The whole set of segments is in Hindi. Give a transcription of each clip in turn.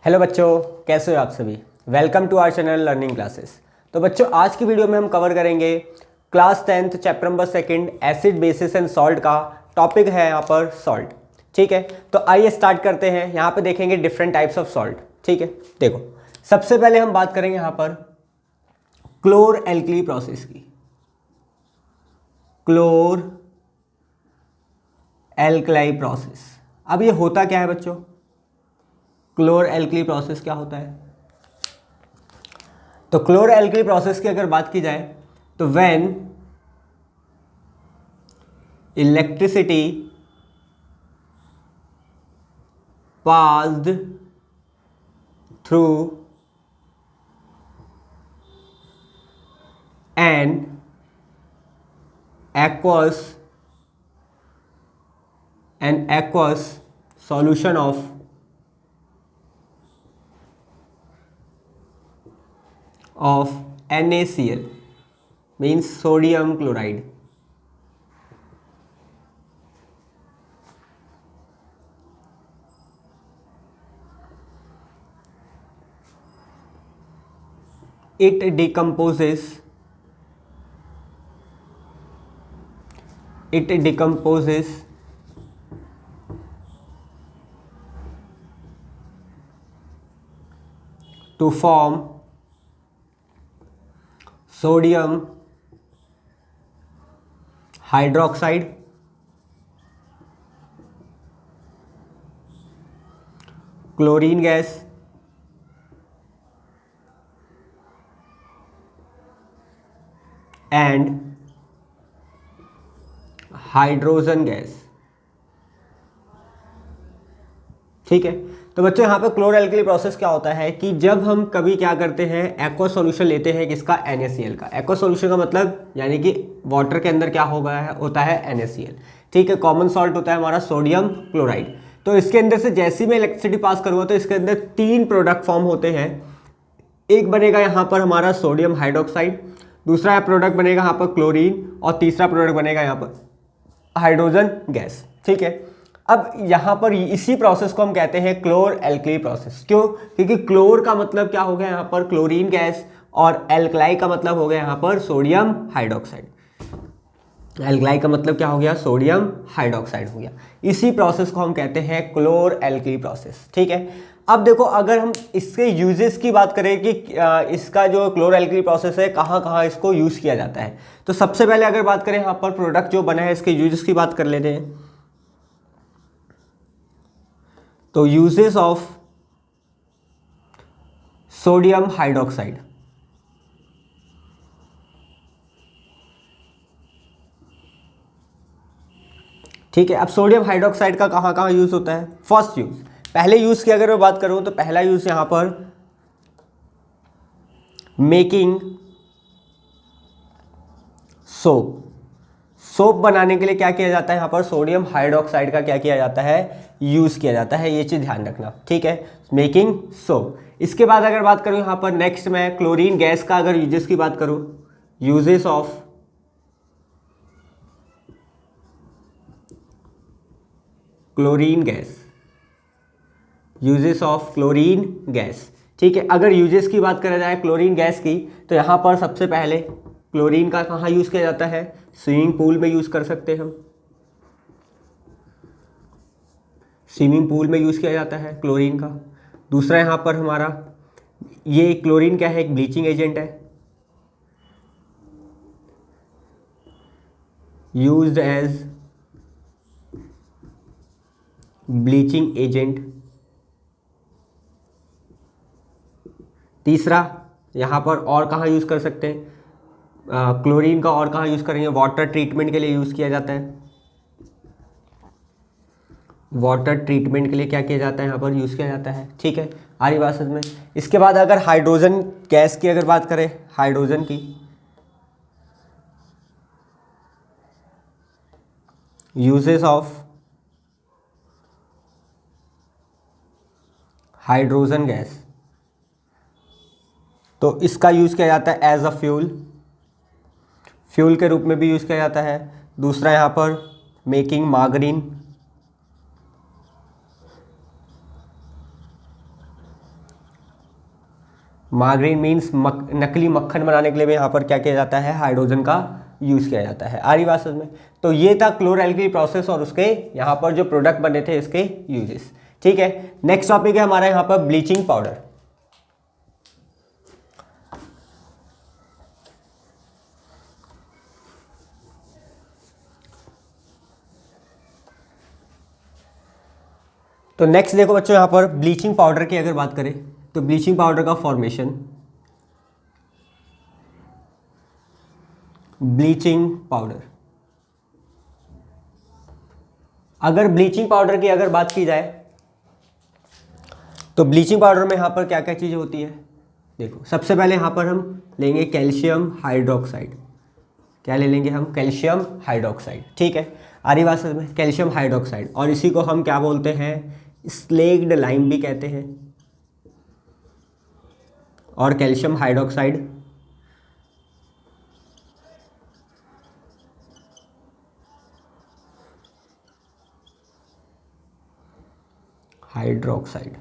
हेलो बच्चों, कैसे हो आप सभी। Welcome to our channel learning classes. तो बच्चों, आज की वीडियो में हम कवर करेंगे class 10th chapter number 2 acid bases and salt का। टॉपिक है यहाँ पर सॉल्ट। ठीक है, तो आइए स्टार्ट करते हैं। यहाँ पे देखेंगे डिफरेंट टाइप्स ऑफ सॉल्ट। ठीक है, देखो सबसे पहले हम बात करेंगे यहाँ पर क्लोर एल्कली प्रोसेस की। क्लोर एल्कलाई प्रोसेस। अब ये होता क्या है बच्चों? क्लोर एल्कली प्रोसेस क्या होता है? तो क्लोर एल्कली प्रोसेस की अगर बात की जाए तो when electricity passed through an aqueous solution of NaCl means sodium chloride. It decomposes to form sodium hydroxide, chlorine gas, and hydrogen gas. ठीक है, तो बच्चों यहाँ पे क्लोर एल्कली प्रोसेस क्या होता है कि जब हम कभी क्या करते हैं, एक्वा सॉल्यूशन लेते हैं किसका, NaCl का। एक्वा सॉल्यूशन का मतलब यानी कि वाटर के अंदर क्या होता है NaCl। ठीक है, कॉमन सॉल्ट होता है हमारा सोडियम क्लोराइड। तो इसके अंदर से जैसी मैं इलेक्ट्रिसिटी पास करूँगा तो इसके अंदर 3 प्रोडक्ट फॉर्म होते हैं। एक बनेगा यहाँ पर हमारा सोडियम हाइड्रोक्साइड, दूसरा प्रोडक्ट बनेगा यहाँ पर क्लोरीन, और तीसरा प्रोडक्ट बनेगा यहाँ पर हाइड्रोजन गैस। ठीक है, अब यहाँ पर इसी प्रोसेस को हम कहते हैं क्लोर एल्कली प्रोसेस। क्यों? क्योंकि क्लोर का मतलब क्या हो गया यहाँ पर क्लोरीन गैस, और एल्कलाई का मतलब हो गया यहाँ पर सोडियम हाइड्रोक्साइड। एल्कलाई का मतलब क्या हो गया, सोडियम हाइड्रोक्साइड हो गया। इसी प्रोसेस को हम कहते हैं क्लोर एल्कली प्रोसेस। ठीक है, अब देखो अगर हम इसके यूजेस की बात करें कि इसका जो क्लोर एल्कली प्रोसेस है कहाँ कहाँ इसको यूज़ किया जाता है, तो सबसे पहले अगर बात करें यहाँ पर प्रोडक्ट जो बना है इसके यूजेस की बात कर लेते हैं। तो यूजेस ऑफ सोडियम हाइड्रोक्साइड। ठीक है, अब सोडियम हाइड्रोक्साइड का कहाँ कहाँ यूज होता है? फर्स्ट यूज, पहले यूज की अगर मैं बात करूं तो पहला यूज यहां पर मेकिंग सोप बनाने के लिए क्या किया जाता है, यहां पर सोडियम हाइड्रोक्साइड का क्या किया जाता है, यूज किया जाता है। ये चीज ध्यान रखना। ठीक है, मेकिंग सोप। इसके बाद अगर बात करूं यहां पर नेक्स्ट मैं क्लोरीन गैस का अगर यूजेस की बात करूं, uses of chlorine gas, uses of chlorine gas. ठीक है, अगर यूजेस की बात करा जाए क्लोरीन गैस की तो यहाँ पर सबसे पहले क्लोरीन का कहाँ यूज़ किया जाता है, स्विमिंग पूल में यूज़ कर सकते हैं हम। स्विमिंग पूल में यूज़ किया जाता है क्लोरीन का। दूसरा यहाँ पर हमारा ये क्लोरीन क्या है, एक ब्लीचिंग एजेंट है, यूज्ड एज ब्लीचिंग एजेंट। तीसरा यहाँ पर और कहाँ यूज़ कर सकते हैं क्लोरीन का, और कहाँ यूज़ करेंगे, वाटर ट्रीटमेंट के लिए यूज़ किया जाता है। वाटर ट्रीटमेंट के लिए क्या किया जाता है, यहाँ पर यूज़ किया जाता है। ठीक है, आ रही बात समझ में। इसके बाद अगर हाइड्रोजन गैस की अगर बात करें, हाइड्रोजन की यूजेस ऑफ हाइड्रोजन गैस, तो इसका यूज़ किया जाता है एज अ फ्यूल के रूप में भी यूज़ किया जाता है। दूसरा यहाँ पर मेकिंग मार्गरीन, मार्गरीन मीन्स नकली मक्खन बनाने के लिए भी यहाँ पर क्या किया जाता है, हाइड्रोजन का यूज़ किया जाता है। आ रही बात समझ में? तो ये था क्लोरएल्किल प्रोसेस और उसके यहाँ पर जो प्रोडक्ट बने थे इसके यूजेस। ठीक है, नेक्स्ट टॉपिक है हमारा यहाँ पर ब्लीचिंग पाउडर। तो नेक्स्ट देखो बच्चों, यहाँ पर ब्लीचिंग पाउडर की अगर बात करें तो ब्लीचिंग पाउडर का फॉर्मेशन, ब्लीचिंग पाउडर, अगर ब्लीचिंग पाउडर की अगर बात की जाए तो ब्लीचिंग पाउडर में यहाँ पर क्या क्या चीज़ें होती है। देखो सबसे पहले यहाँ पर हम लेंगे कैल्शियम हाइड्रोक्साइड। क्या ले लेंगे हम? Calcium hydroxide. ठीक है, आ रही बात समझ में? कैल्शियम हाइड्रोक्साइड, और इसी को हम क्या बोलते हैं, स्लेग्ड लाइम भी कहते हैं। और कैल्शियम हाइड्रोक्साइड हाइड्रोक्साइड।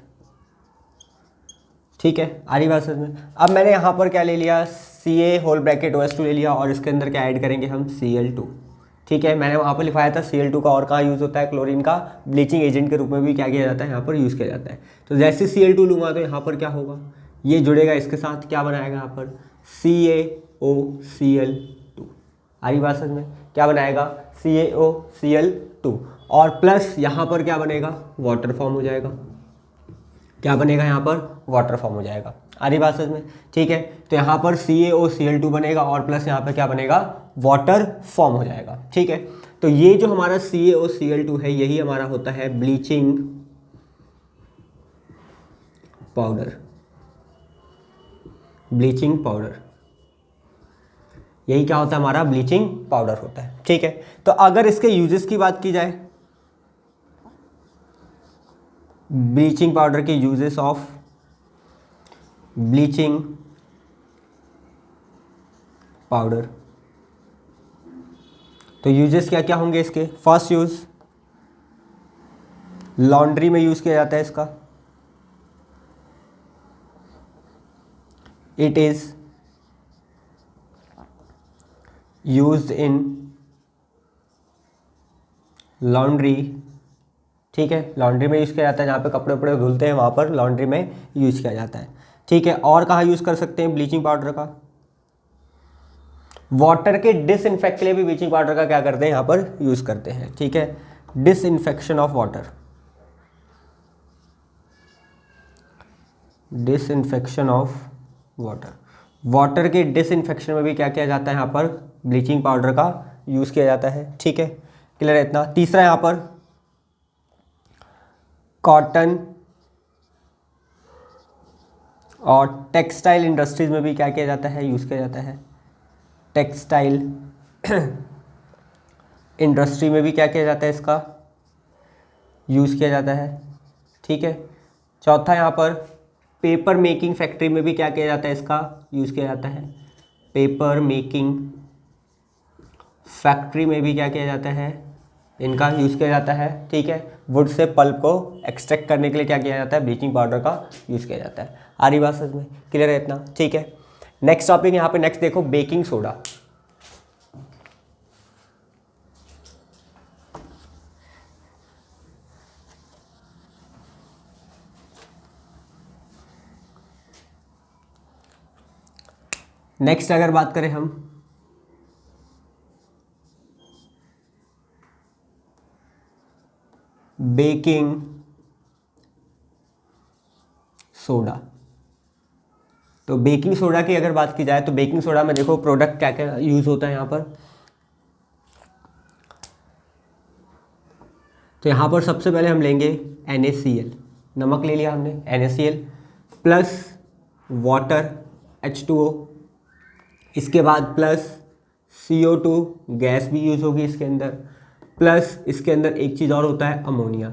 ठीक है, आ रही बात समझ में? अब मैंने यहाँ पर क्या ले लिया, Ca(OH2) ले लिया, और इसके अंदर क्या ऐड करेंगे हम, Cl2। ठीक है, मैंने वहाँ पर लिखाया था Cl2 का और कहाँ यूज़ होता है, क्लोरीन का ब्लीचिंग एजेंट के रूप में भी क्या किया जाता है, यहाँ पर यूज़ किया जाता है। तो जैसे Cl2 लूँगा तो यहाँ पर क्या होगा, ये जुड़ेगा इसके साथ, क्या बनाएगा यहाँ पर, CaOCl2। आ रही बात समझ में? क्या बनाएगा, CaOCl2, और प्लस यहाँ पर क्या बनेगा, वाटर फॉर्म हो जाएगा। क्या बनेगा यहाँ पर, वाटर फॉर्म हो जाएगा। आ रही बात समझ में? ठीक है, तो यहाँ पर CaOCl2 बनेगा और प्लस यहाँ पर क्या बनेगा, वाटर फॉर्म हो जाएगा। ठीक है, तो ये जो हमारा CaOCl2 है यही हमारा होता है ब्लीचिंग पाउडर। ब्लीचिंग पाउडर, यही क्या होता है, हमारा ब्लीचिंग पाउडर होता है। ठीक है, तो अगर इसके यूजेस की बात की जाए, ब्लीचिंग पाउडर के यूजेस ऑफ ब्लीचिंग पाउडर, तो यूजेस क्या क्या होंगे इसके। फर्स्ट यूज, लॉन्ड्री में यूज किया जाता है इसका। It is used in laundry. ठीक है, लॉन्ड्री में यूज़ किया जाता है, जहाँ पे कपड़े वपड़े धुलते हैं वहाँ पर लॉन्ड्री में यूज़ किया जाता है। ठीक है, और कहाँ यूज़ कर सकते हैं ब्लीचिंग पाउडर का, वाटर के डिसइंफेक्ट के लिए भी ब्लीचिंग पाउडर का क्या करते हैं, यहाँ पर यूज़ करते हैं। ठीक है, disinfection of water, disinfection of water, water के डिसइंफेक्शन में भी क्या किया जाता है, यहाँ पर ब्लीचिंग पाउडर का यूज़ किया जाता है। ठीक है, क्लियर है इतना। तीसरा यहाँ पर कॉटन और टेक्सटाइल इंडस्ट्रीज में भी क्या किया जाता है, यूज़ किया जाता है। टेक्सटाइल इंडस्ट्री में भी क्या किया जाता है, इसका यूज़ किया जाता है। ठीक है, चौथा यहाँ पर पेपर मेकिंग फैक्ट्री में भी क्या किया जाता है, इसका यूज़ किया जाता है। पेपर मेकिंग फैक्ट्री में भी क्या किया जाता है, इनका यूज़ किया जाता है। ठीक है, वुड से पल्प को एक्सट्रैक्ट करने के लिए क्या किया जाता है, ब्लीचिंग पाउडर का यूज़ किया जाता है। आ रही बात समझ में? क्लियर है इतना? ठीक है, नेक्स्ट टॉपिक यहाँ पे नेक्स्ट देखो, बेकिंग सोडा। नेक्स्ट अगर बात करें हम बेकिंग सोडा, तो बेकिंग सोडा की अगर बात की जाए तो बेकिंग सोडा में देखो प्रोडक्ट क्या क्या यूज़ होता है यहाँ पर। तो यहाँ पर सबसे पहले हम लेंगे NaCl, नमक ले लिया हमने, NaCl प्लस वाटर H2O, इसके बाद प्लस CO2 गैस भी यूज़ होगी इसके अंदर, प्लस इसके अंदर एक चीज़ और होता है अमोनिया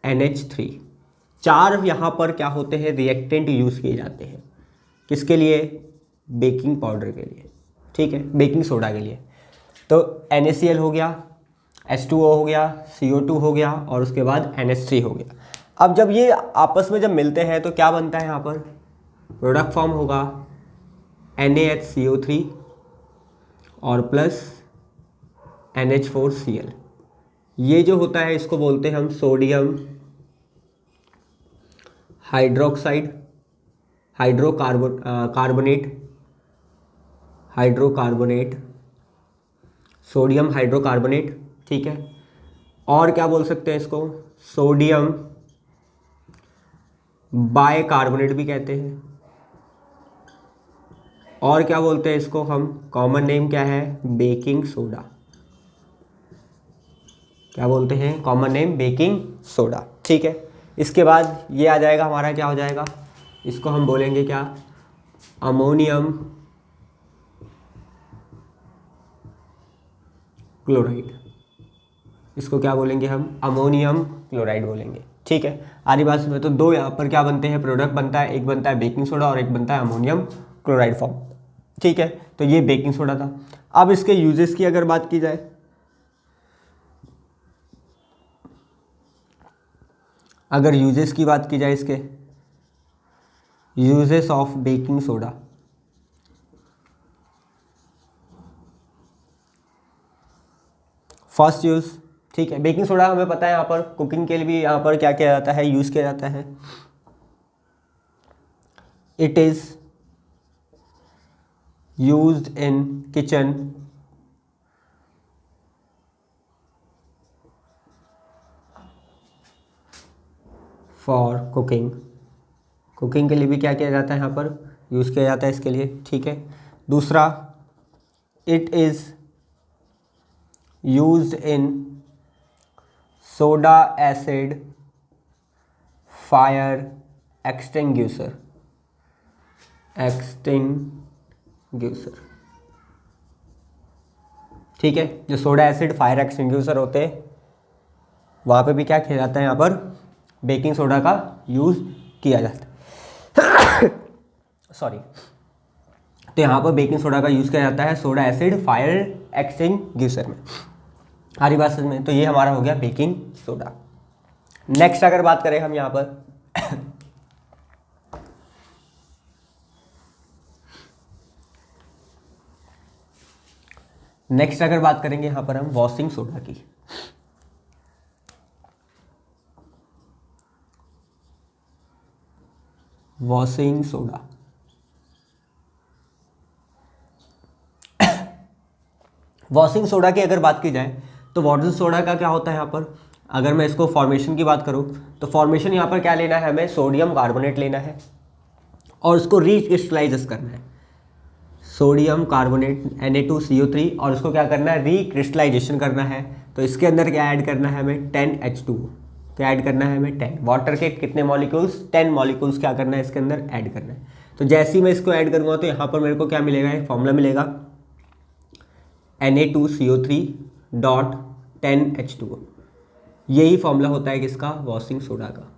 NH3। चार यहाँ पर क्या होते हैं, रिएक्टेंट यूज़ किए जाते हैं, किसके लिए, बेकिंग पाउडर के लिए। ठीक है, बेकिंग सोडा के लिए। तो NaCl हो गया, H2O हो गया, CO2 हो गया और उसके बाद NH3 हो गया। अब जब ये आपस में जब मिलते हैं तो क्या बनता है यहाँ पर, प्रोडक्ट फॉर्म होगा NaHCO3 और प्लस NH4Cl। ये जो होता है इसको बोलते हैं हम sodium hydroxide hydrocarbonate sodium hydrocarbonate, ठीक है। और क्या बोल सकते हैं इसको, सोडियम बाइकार्बोनेट भी कहते हैं। और क्या बोलते हैं इसको हम, कॉमन नेम क्या है, बेकिंग सोडा। क्या बोलते हैं, कॉमन नेम बेकिंग सोडा, ठीक है। इसके बाद ये आ जाएगा हमारा, क्या हो जाएगा, इसको हम बोलेंगे क्या, अमोनियम क्लोराइड। इसको क्या बोलेंगे हम, अमोनियम क्लोराइड बोलेंगे, ठीक है। आरी बात में तो दो यहाँ पर क्या बनते हैं, प्रोडक्ट बनता है, एक बनता है बेकिंग सोडा और एक बनता है अमोनियम क्लोराइड फॉर्म, ठीक है। तो ये बेकिंग सोडा था। अब इसके यूजेस की अगर बात की जाए, अगर यूजेस की बात की जाए, इसके uses of baking soda, first use, ठीक है। बेकिंग सोडा हमें पता है यहाँ पर कुकिंग के लिए भी यहाँ पर क्या किया जाता है, यूज किया जाता है। It is used in kitchen for cooking. Cooking के लिए भी क्या किया जाता है, यहाँ पर यूज़ किया जाता है इसके लिए, ठीक है। दूसरा, it is used in soda acid fire extinguisher, ठीक है। जो सोडा एसिड फायर एक्सटिंग्यूशर होते हैं वहाँ पे भी क्या किया जाता है, यहाँ पर बेकिंग सोडा का यूज़ किया जाता है सॉरी। तो यहाँ पर बेकिंग सोडा का यूज़ किया जाता है सोडा एसिड फायर एक्सटिंग्यूशर में, हमारी बात समझ में। तो ये हमारा हो गया बेकिंग सोडा। नेक्स्ट अगर बात करें हम यहाँ पर नेक्स्ट अगर बात करेंगे यहाँ पर हम वॉशिंग सोडा की। वॉशिंग सोडा, वॉशिंग सोडा की अगर बात की जाए तो वॉशिंग सोडा का क्या होता है यहाँ पर, अगर मैं इसको फॉर्मेशन की बात करूँ तो फॉर्मेशन यहाँ पर क्या लेना है, हमें सोडियम कार्बोनेट लेना है और उसको रीक्रिस्टलाइज करना है, सोडियम कार्बोनेट Na2CO3, और उसको क्या करना है, रीक्रिस्टलाइजेशन करना है। तो इसके अंदर क्या ऐड करना है हमें, 10H2O। क्या ऐड करना है हमें, 10। वाटर के कितने मॉलिक्यूल्स, 10 मॉलिक्यूल्स क्या करना है इसके अंदर ऐड करना है। तो जैसे ही मैं इसको ऐड करूँगा तो यहाँ पर मेरे को क्या मिलेगा, एक फॉर्मूला मिलेगा Na2CO3.10H2O। यही फॉर्मूला होता है किसका, वॉशिंग सोडा का।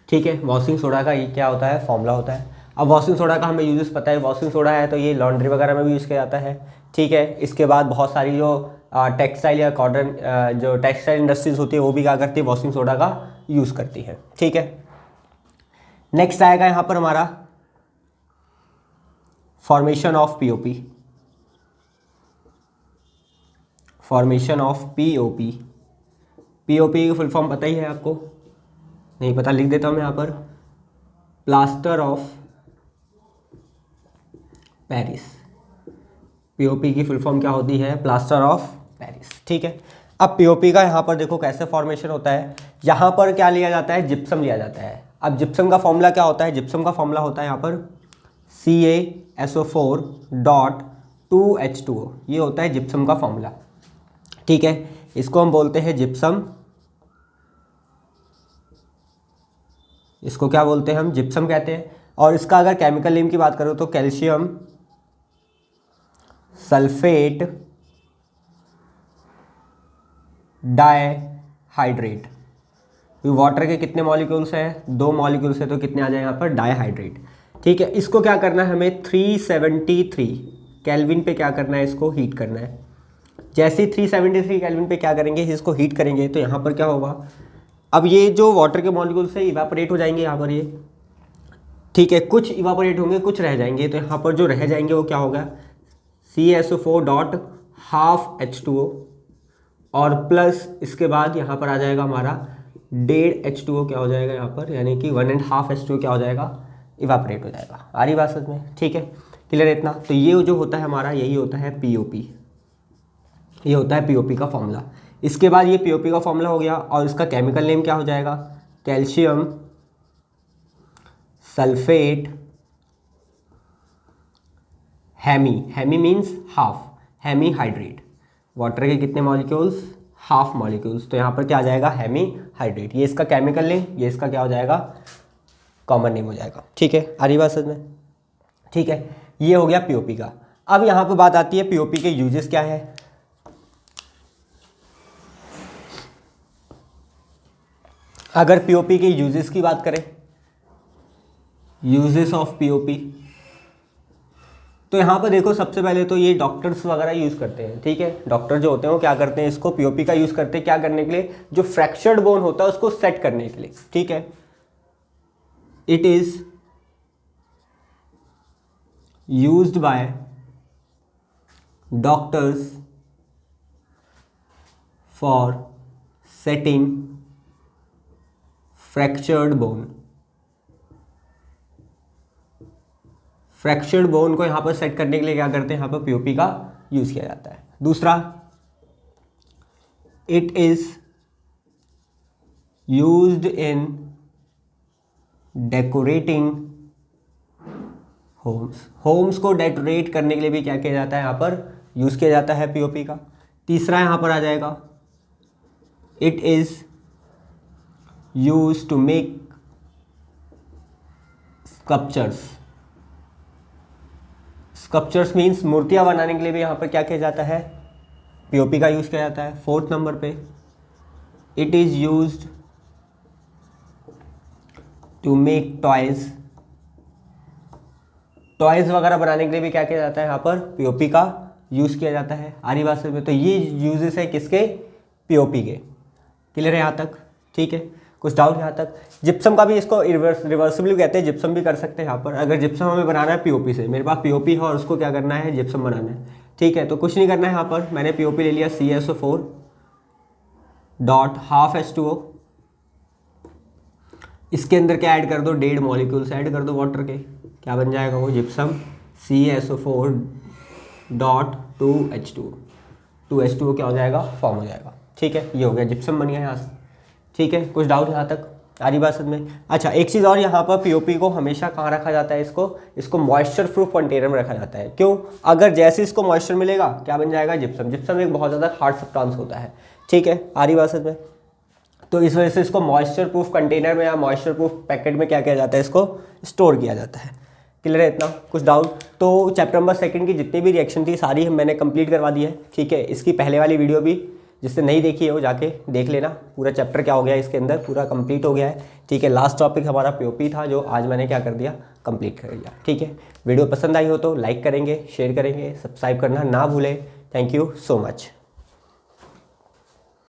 ठीक है, वॉशिंग सोडा का ये क्या होता है, फॉर्मूला होता है। अब वॉशिंग सोडा का हमें यूजेस पता है, वॉशिंग सोडा है तो ये लॉन्ड्री वगैरह में भी यूज़ किया जाता है, ठीक है। इसके बाद बहुत सारी जो टेक्सटाइल या कॉटन जो टेक्सटाइल इंडस्ट्रीज होती है वो भी क्या करती है, वॉशिंग सोडा का यूज़ करती है, ठीक है। नेक्स्ट आएगा यहाँ पर हमारा formation of POP. Formation of POP, POP की फुल फॉर्म पता ही है आपको, नहीं पता लिख देता हूँ मैं यहाँ पर, प्लास्टर ऑफ पेरिस। पीओपी की फुल फॉर्म क्या होती है, प्लास्टर ऑफ पेरिस, ठीक है। अब पीओपी का यहाँ पर देखो कैसे फॉर्मेशन होता है, यहाँ पर क्या लिया जाता है, जिप्सम लिया जाता है। अब जिप्सम का फॉर्मूला क्या होता है, जिप्सम का फॉर्मूला होता है यहाँ पर CaSO4.2H2O, ये होता है जिप्सम का फॉर्मूला, ठीक है। इसको हम बोलते हैं जिप्सम, इसको क्या बोलते हैं हम, जिप्सम कहते हैं। और इसका अगर केमिकल नेम की बात करो तो कैल्शियम सल्फेट डाइहाइड्रेट। वाटर के कितने मॉलिक्यूल्स हैं, 2 मॉलिक्यूल्स है, तो कितने आ जाए यहाँ पर, डाइहाइड्रेट, ठीक है। इसको क्या करना है हमें, 373 केल्विन पे क्या करना है, इसको हीट करना है। जैसे ही 373 केल्विन पे क्या करेंगे, इसको हीट करेंगे तो यहाँ पर क्या होगा, अब ये जो वाटर के मॉलिक्यूल्स है इवापोरेट हो जाएंगे यहाँ पर ये, ठीक है, कुछ इवापोरेट होंगे कुछ रह जाएंगे। तो यहाँ पर जो रह जाएंगे वो क्या होगा, CaSO4 डॉट हाफ H2O और प्लस इसके बाद यहाँ पर आ जाएगा हमारा 1.5 H2O क्या हो जाएगा यहाँ पर, यानी कि 1.5 H2O क्या हो जाएगा, इवापोरेट हो जाएगा। आ रही बात समझ में, ठीक है, क्लियर है इतना। तो ये जो होता है हमारा यही होता है POP, ये होता है POP का फॉर्मूला। इसके बाद ये POP का फॉर्मूला हो गया और इसका केमिकल नेम क्या हो जाएगा, calcium sulphate hemi means half, hemi hydrate. Water के कितने मॉलिक्यूल्स, हाफ मॉलिक्यूल्स, तो यहाँ पर क्या आ जाएगा, हेमी हाइड्रेट। ये इसका केमिकल नेम, ये इसका क्या हो जाएगा, कॉमन नेम हो जाएगा। ठीक है, आ रही बात समझ में, ठीक है, ये हो गया POP का। अब यहाँ पर बात आती है POP के यूजेस क्या है। अगर POP के यूजेस की बात करें, यूजेस ऑफ POP, तो यहाँ पर देखो सबसे पहले तो ये डॉक्टर्स वगैरह यूज़ करते हैं, ठीक है। डॉक्टर जो होते हैं वो क्या करते हैं, इसको POP का यूज़ करते हैं क्या करने के लिए, जो फ्रैक्चर्ड बोन होता है उसको सेट करने के लिए, ठीक है। It is used by doctors for setting fractured bone. Fractured bone को यहाँ पर सेट करने के लिए क्या करते हैं, यहाँ पर POP का यूज़ किया जाता है। दूसरा, it is used in decorating homes. Homes को डेकोरेट करने के लिए भी क्या किया जाता है, यहाँ पर यूज़ किया जाता है POP का। तीसरा यहाँ पर आ जाएगा, it is used to make sculptures. Sculptures means मूर्तियाँ बनाने के लिए भी यहाँ पर क्या किया जाता है, POP का यूज़ किया जाता है। फोर्थ नंबर पे, it is used to make toys. Toys वगैरह बनाने के लिए भी क्या किया जाता है, यहाँ पर POP का यूज़ किया जाता है। आरी बात में, तो ये यूजेस है किसके, POP के। क्लियर है यहाँ तक, ठीक है, कुछ डाउट यहाँ तक। जिप्सम का भी इसको रिवर्सिबली कहते हैं, जिप्सम भी कर सकते हैं यहाँ पर। अगर जिप्सम हमें बनाना है POP से, मेरे पास POP है और उसको क्या करना है, जिप्सम बनाना है, ठीक है, तो कुछ नहीं करना है। यहाँ पर मैंने POP ले लिया CaSO4 डॉट हाफ H2O, इसके अंदर क्या ऐड कर दो, 1.5 मॉलिक्यूल्स ऐड कर दो वाटर के, क्या बन जाएगा वो, gypsum CaSO4 dot 2H2O। 2H2O क्या हो जाएगा, फॉर्म हो जाएगा, ठीक है, ये हो गया, जिप्सम बन गया यहाँ से। ठीक है, कुछ डाउट यहाँ तक, आ रही बात समझ में। अच्छा, एक चीज़ और, यहाँ पर POP को हमेशा कहाँ रखा जाता है, इसको मॉइस्चर प्रूफ कंटेनर में रखा जाता है। क्यों, अगर जैसे इसको मॉइस्चर मिलेगा क्या बन जाएगा, जिप्सम। जिप्सम एक बहुत ज़्यादा हार्ड सब्सटेंस होता है, ठीक है, आ रही बात समझ में। तो इस वजह से इसको मॉइस्चर प्रूफ कंटेनर में या मॉइस्चर प्रूफ पैकेट में क्या किया जाता है, इसको स्टोर किया जाता है। क्लियर है इतना, कुछ डाउट। तो चैप्टर नंबर 2 की जितनी भी रिएक्शन थी सारी मैंने कंप्लीट करवा दी है, ठीक है। इसकी पहले वाली वीडियो भी जिससे नहीं देखी है वो जाके देख लेना, पूरा चैप्टर क्या हो गया इसके अंदर, पूरा कंप्लीट हो गया है, ठीक है। लास्ट टॉपिक हमारा POP था, जो आज मैंने क्या कर दिया, कंप्लीट कर दिया, ठीक है। वीडियो पसंद आई हो तो लाइक करेंगे, शेयर करेंगे, सब्सक्राइब करना ना भूलें। Thank you so much.